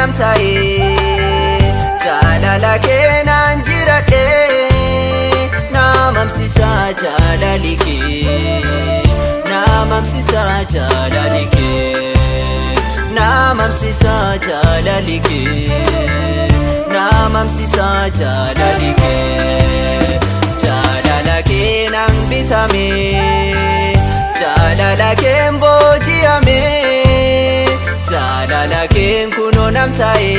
namtae jaalala keenan jiradhe namamsisa jaalali kee namamsisa jaalali kee namamsisa jaalali kee namamsisa jaalali kee jaalala keenan bitame jaalala keen booji'ame jaalala keen kunoo namtae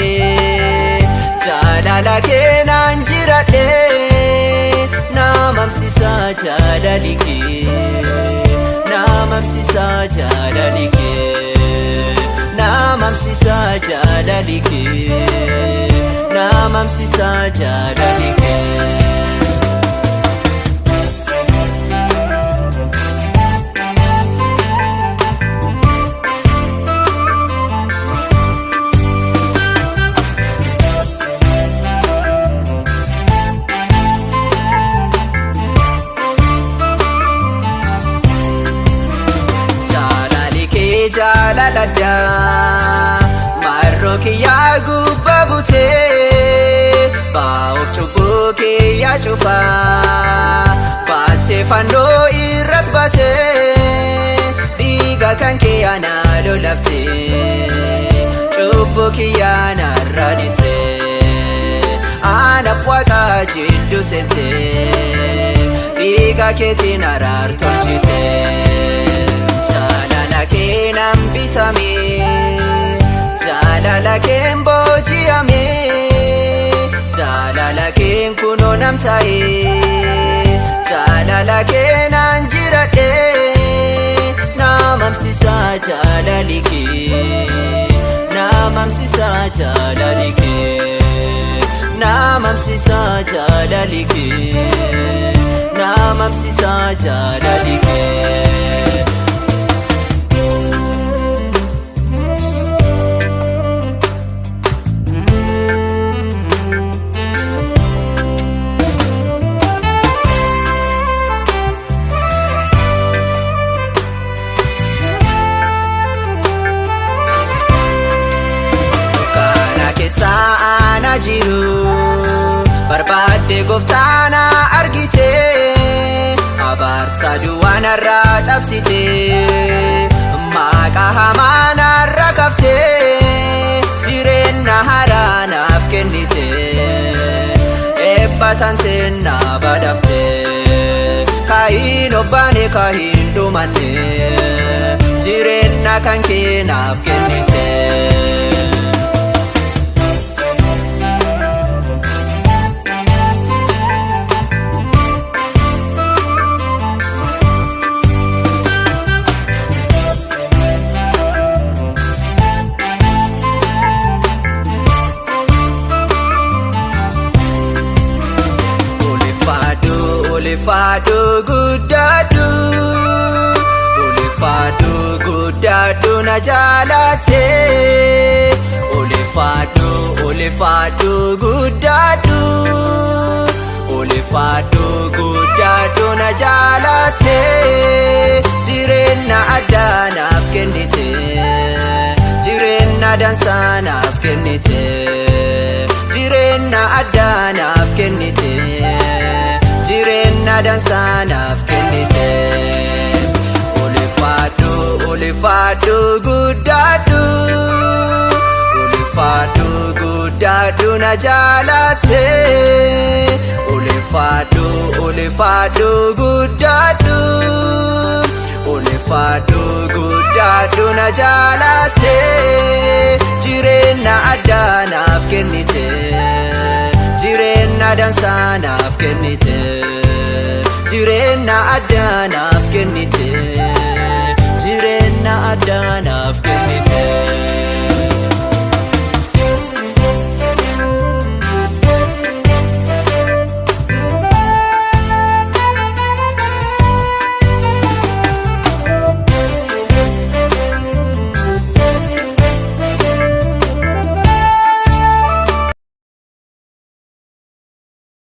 jaalala keenan jiradhe namamsisa jaalali kee namamsisa jaalali kee namamsisa jaalali kee namamsisa jaalali kee jaalalada marroo kiyyaa gubbaa butee baa'uuf cubbuu kiyyaa cufaa baattee fannoo irratti baatee dhiiga kan kiyyaa naa lolaftee cubbuu kiyyaa narraa dhiitee anaaf waaqaa jidduu seentee dhiiga keetiin araara tolchitee keenan bitame jaalala keen booji'ame jaalala keen kunoo namtae jaalala keenan jiradhe namamsisa jaalali kee namamsisa jaalali kee namamsisa jaalali kee namamsisa jaalali kee saana jiru barbaadde gooftaana argite abaarsa duwwaa narraa cabsite maqaa hamaa narraa kafte jireenya haaraa naaf kennite eebba tantee na badhafte kaayin obbaane kaayin dhumanne jireenya kan kee naaf kennite ulfaadhu guddaadhu na jaalate ulfaadhu guddaadhu na jaalate jireenya addaa naaf kennite jireenya dansaa naaf kennite jireenya addaa naaf kennite jireenya dansaa naaf kennite ulfaadhu guddaadhu na jaalate ulfaadhu guddaadhu na jaalate jireenya addaa naaf kennite jireenya dansaa naaf kennite jireenya addaa naaf kennite jireenya addaa naaf kennite